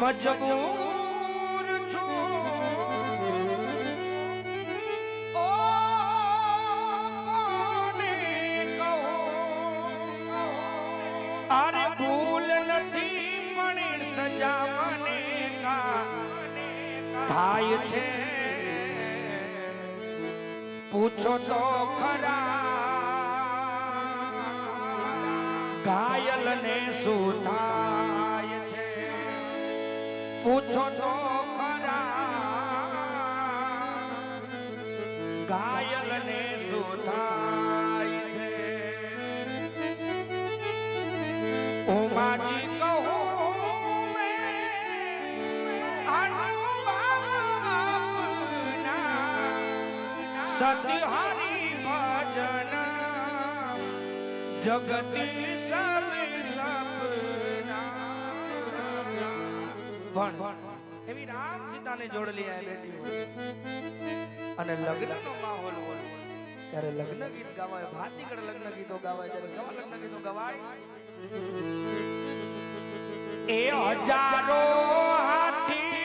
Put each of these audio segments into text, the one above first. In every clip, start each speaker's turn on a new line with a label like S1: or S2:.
S1: મજબૂર છું ઓ કોને કહું અરે ભૂલ નથી પણ સજા મને થાય છે પૂછો તો ખરા ઘાયલ ને શું થાય છે પૂછો તો ખરા ઘાયલ ને શું થાય છે ઉમાજી કહું મેં સતિહારી ભજન જગતી સબ સપના એવી રામ સીતાને જોડલી આ બેટી અને લગ્નનો માહોલ હોય ત્યારે લગ્ન ગીત ગાવાય ભાતીગળ લગ્ન ગીતો ગાવાય ત્યારે કેવા લગ્ન ગીતો ગવાય એ હજારો હાથી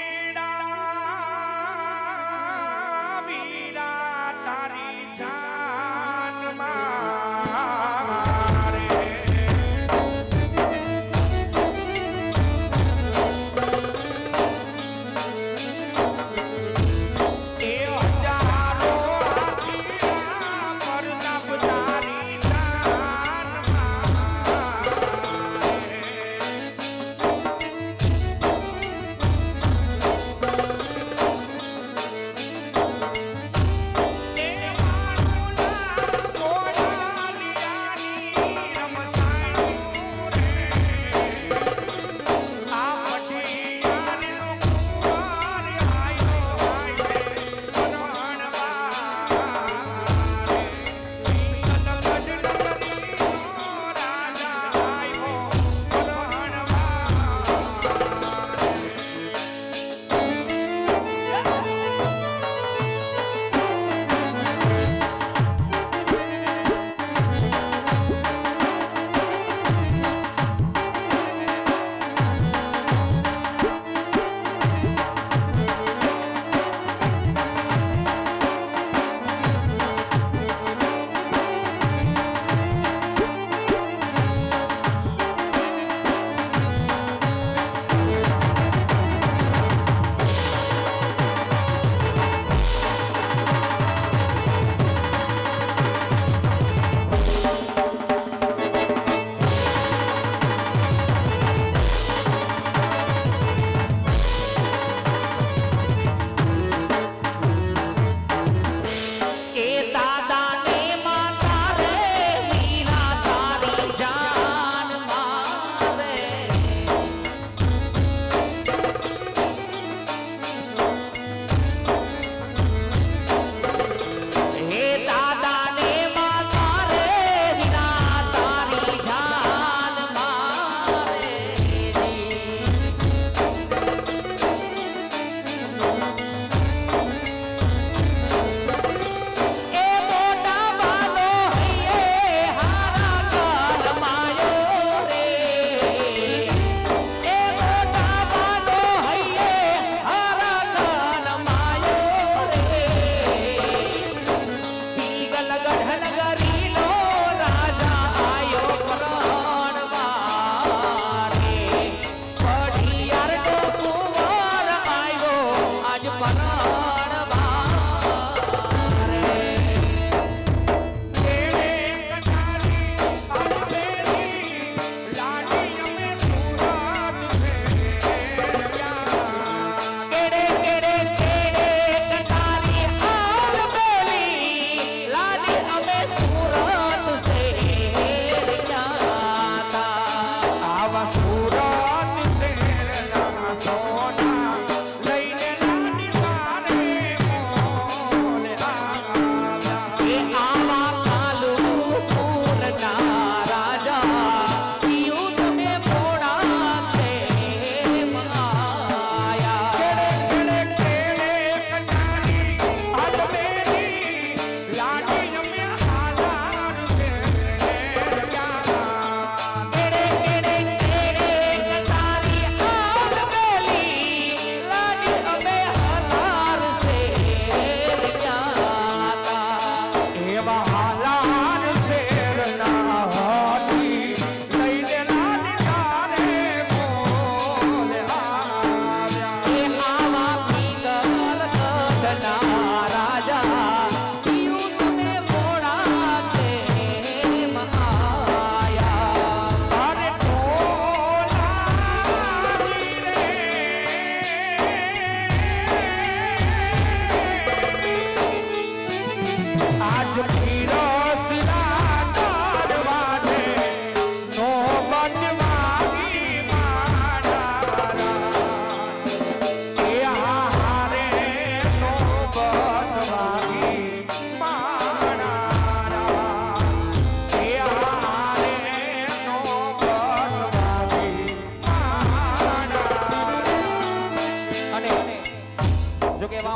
S1: સોના લઈને નાની મારે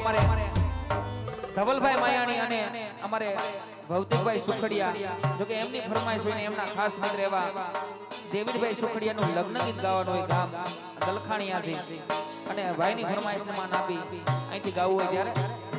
S2: અમારે ધવલભાઈ માયાણી અને અમારે ભૌતિકભાઈ સુખડિયા જો કે એમની ફરમાઈશ હોય ને એમના ખાસ મિત્ર એવા દેવીરભાઈ સુખડિયાનું લગ્ન ગીત ગાવાનું હોય ગામ દલખાણીયાથી અને ભાઈની ફરમાઈશને માન આપી અહીંથી ગાવું હોય ત્યારે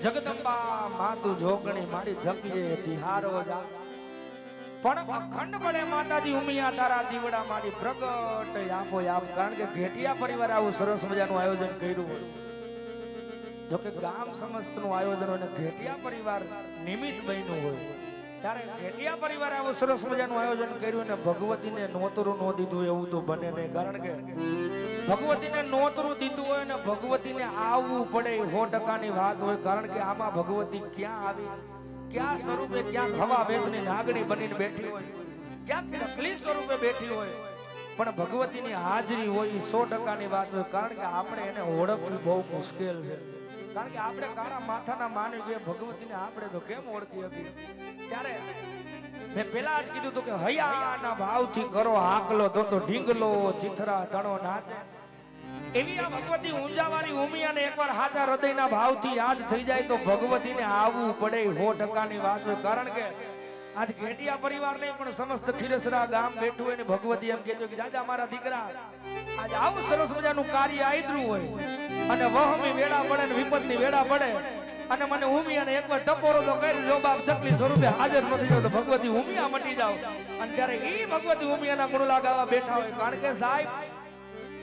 S1: જગદંબા માતું જોગણી મારી જપીએ તિહારો જા પણ અખંડ પડે માતાજી ઉમિયા તારા દીવડા મારી પ્રગટ આપો આપ કારણ કે ઘેટિયા પરિવાર આવું સરસ મજાનું આયોજન કર્યું હોય જો કે ગામ સમસ્તનું આયોજન અને ઘેટિયા પરિવાર નિમિત્ત બન્યું હોય ત્યારે ઘેટિયા પરિવારે આવું સરસ મજાનું આયોજન કર્યું અને ભગવતીને નોતરું ન દીધું એવું તો બને નહીં કારણ કે ભગવતીને નોતરું દીધું હોય ને ભગવતીને આવવું પડે 100%ની વાત હોય કારણ કે આમાં ભગવતી ક્યાં આવી ક્યાં સ્વરૂપે ક્યાં હવા વેદની નાગણી બનીને બેઠી હોય ક્યાં ચકલી સ્વરૂપે બેઠી હોય પણ ભગવતીની હાજરી હોય 100%ની વાત હોય કારણ કે આપણે એને ઓળખવી બહુ મુશ્કેલ છે કારણ કે આપણે કાળા માથાના માનવી કે ભગવતીને આપણે તો કેમ ઓળખી શકીએ ત્યારે મેં પેલા જ કીધું હતું કે હૈયાના ભાવથી કરો હાકલો તો ઢીંગલો ચિથરા તણો નાચે એવી આ ભગવતી ઊંઝાવાળી ઉમિયાને એકવાર હાચા હૃદયના ભાવથી યાદ થઈ જાય તો ભગવતીને આવવું પડે 100%ની વાત હોય કારણ કે આજ ઘેટિયા પરિવાર નહીં પણ સમસ્ત ખીરસરા ગામ બેઠું હોય ને ભગવતી એમ કહેતો કે જાજા મારા દીકરા આજ આવું સરસ મજાનું કાર્ય આદર્યું હોય અને વહમી વેળા પડે ને વિપતની વેળા પડે અને મને ઉમિયાને એકવાર ટપોરો તો કરી જો બાપ ચકલી સ્વરૂપે હાજર નથી જાવ તો ભગવતી ઉમિયા મટી જાવ અને ત્યારે ઈ ભગવતી ઉમિયાના ગુણલા ગાવા બેઠા હોય કારણ કે સાહેબ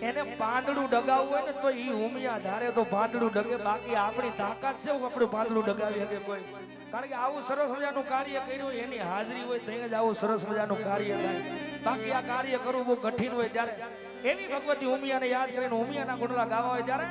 S1: એને પાંદડું ડગાવવું હોય ને તો ઈ ઉમિયા ધારે તો પાંદડું ડગે બાકી આપણી તાકાત છે આપણું પાંદડું ડગાવી શકે કોઈ કારણ કે આવું સરસ મજાનું કાર્ય કર્યું એની હાજરી હોય તો જ આવું સરસ મજાનું કાર્ય થાય બાકી આ કાર્ય કરવું બહુ કઠિન હોય ત્યારે એની ભગવતી ઉમિયાને યાદ કરીને ઉમિયાના ગુણલા ગાવા હોય ત્યારે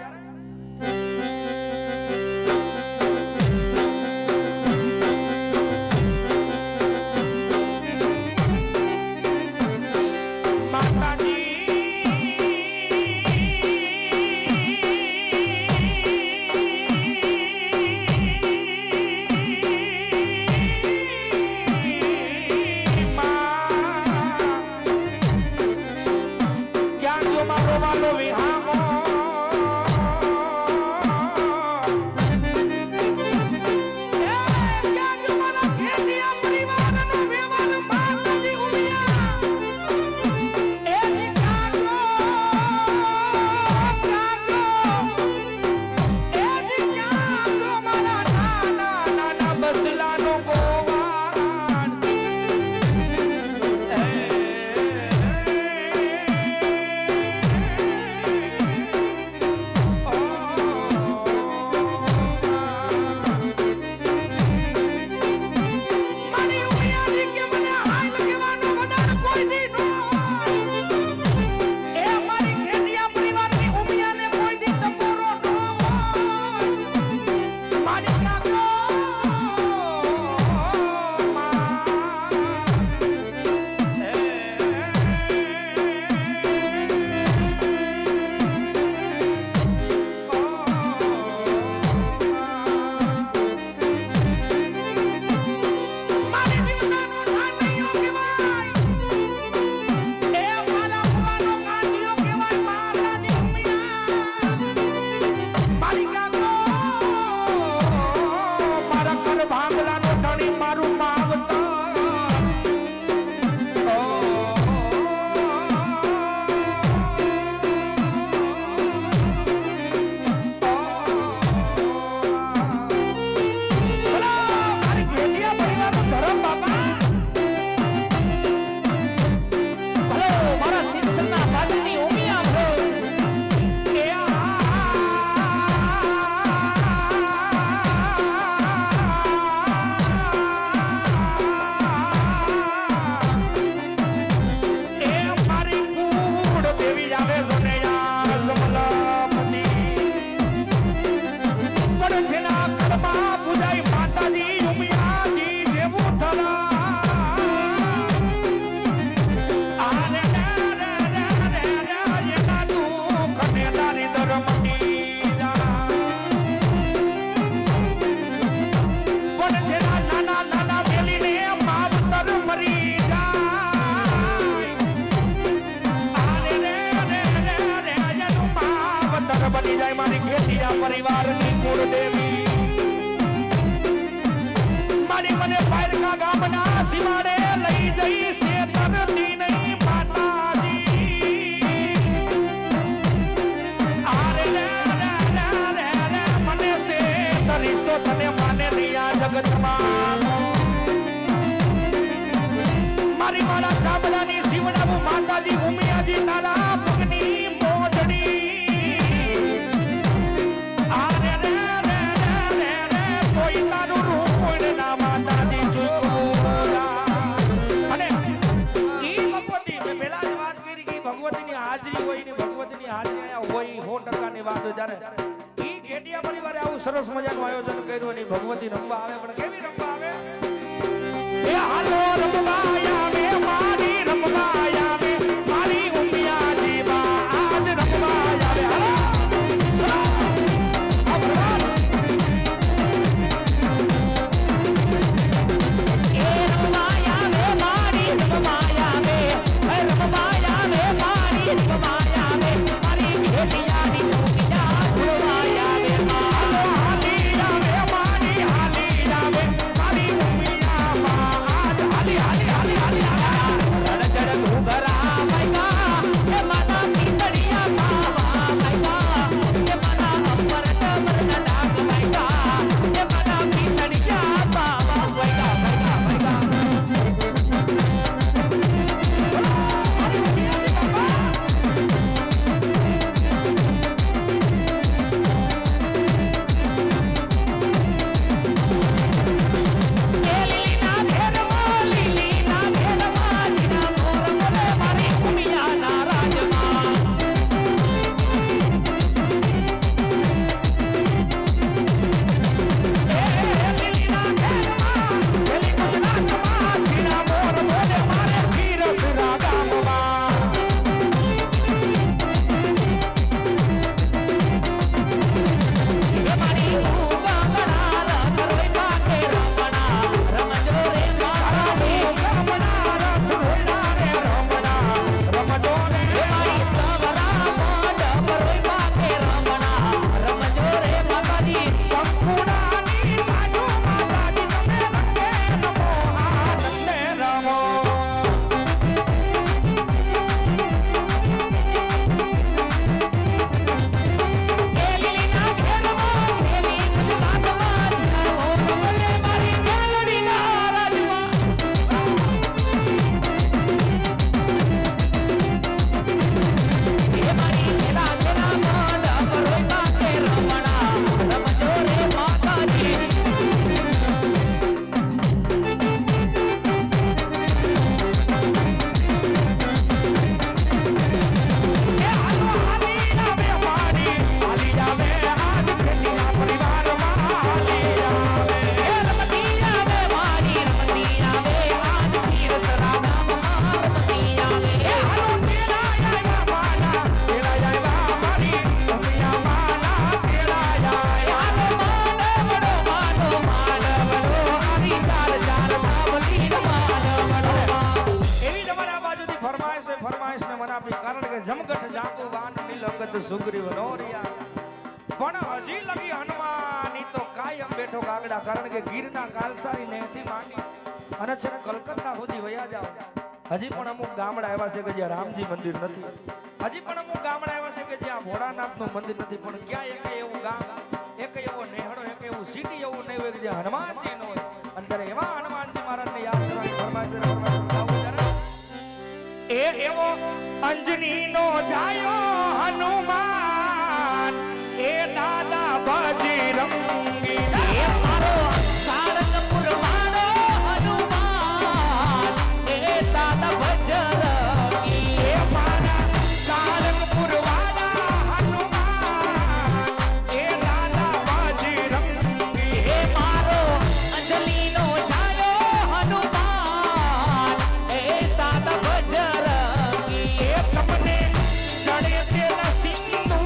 S1: ઘેટિયા પરિવારની કુળદેવી મારી મને પારકા ગામના સીમાડે લઈ જઈ છે તરતી નહીં માતાજી આરે રે મને છે તરીશ તો તને માને નહીં આ જગતમાં મારી મારા ચામડાની શિવડાવું માતાજી ઉમિયાજી તારા પગની મોજડી આરે રે કોઈ તારું રૂપ ના માતાજી અને ઈ ભગવતી મેં પહેલા જ વાત કરી કે ભગવતીની હાજરી હોય ને ભગવતીની હાજરી અહીંયા હોય 100% ની વાત હોય ત્યારે ઈ ઘેટિયા પરિવારે આવું સરસ મજાનું આયોજન કર્યું અને ભગવતી રમવા આવે પણ કેવી રમવા આવે એ હાલો રમવા આવે મારી રમવા આવે મારી ઉમિયાજી બા આજ રમવા આવે હાલો સુગ્રીવ નોરિયા પણ હજી લગી હનુમાની તો કાયમ બેઠો કાગડા કારણ કે ગીરના કાલસારી નેથી માંડી અને છે કલકત્તા સુધી વયા જાવ હજી પણ અમુક ગામડા એવા છે કે જ્યાં રામજી મંદિર નથી હજી પણ અમુક ગામડા એવા છે કે જ્યાં ભોળાનાથનું મંદિર નથી પણ ક્યાં એક એવું ગામ એક એવો નેહડો એક એવું સિટી એવું નહીં હોય કે જ્યાં હનુમાનજી ન હોય અને ત્યારે એવા હનુમાનજી મહારાજને યાદ કરવાની ફરમાઈશ એ એવો અંજની નો જાયો હનુમાન એ દાદા બજરંગી એ મારો સારંગપુર મારો હનુમાન એ દાદા બજરંગી એ મારા સારંગપુર વાળા હનુમાન એ દાદા બજરંગી એ મારો અંજની નો જાયો હનુમાન એ દાદા તમને ચડે તેલા સિંધુ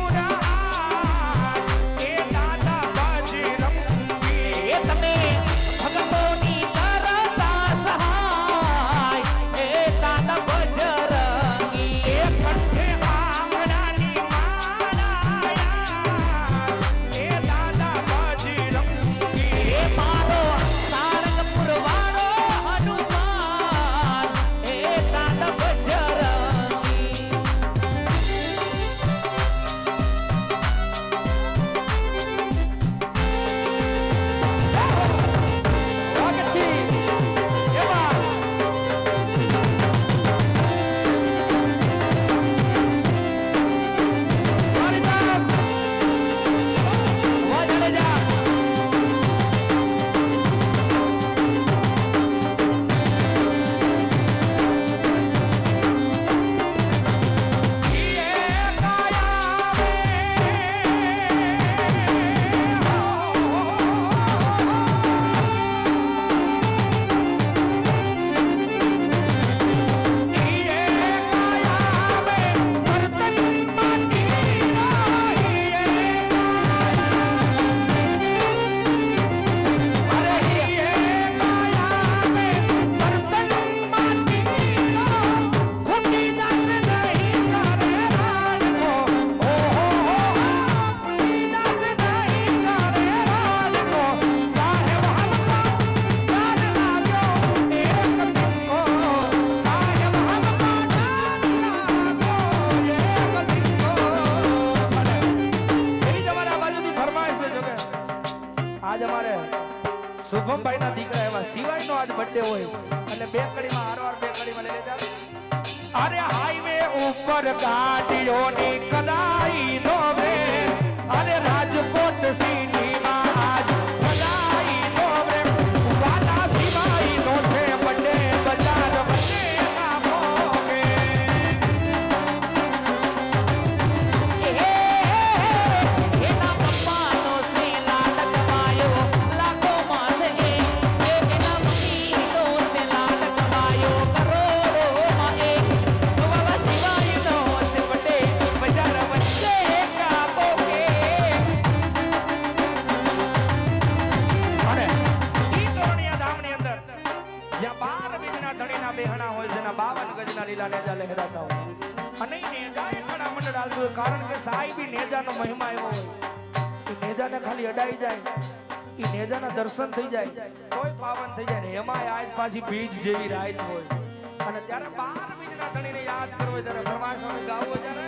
S1: આજ અમારે શુભમભાઈ ના દીકરા એવા સિવાય નો આજ બર્થડે હોય એટલે બે કડીમાં હારવાર બે કડીમાં લઈ લેતા અરે હાઈવે ઉપર ગાડીઓની કદાઈ દોવે અરે રાજકોટ સિટીમાં આજ કદાઈ દોવે વાલા સિવાય નો છે બર્થડે બજાર વચ્ચે ના ભોગે
S2: એના પપ્પાનો સે લાડ કમાયો લાખો માં છે એના મમ્મીનો સે લાડ કમાયો કરોડોમાં વાલા સિવાયનો છે બર્થડે બજાર વચ્ચે કા ભોગે
S1: અને ઈ તોરણિયા ધામની અંદર જ્યાં 12 બીજના ધણીના બેહણા હોય જેના 52 ગજના લીલા નેજા લહેરાતા હોય અને ઈ નેજા એ ખડા મંડળ હાલતું હોય કારણ કે સાહેબી નેજાનો મહિમા એવો હોય ઈ નેજાને ખાલી અડાઈ જાય ઈ નેજાના દર્શન થઈ જાય તોય પાવન થઈ જાય ને એમાંય આજ પાછી બીજ જેવી રાત હોય અને ત્યારે 12 બીજના ધણીને યાદ કરવો ત્યારે ફરમાઈશ અમે ગાવો ત્યારે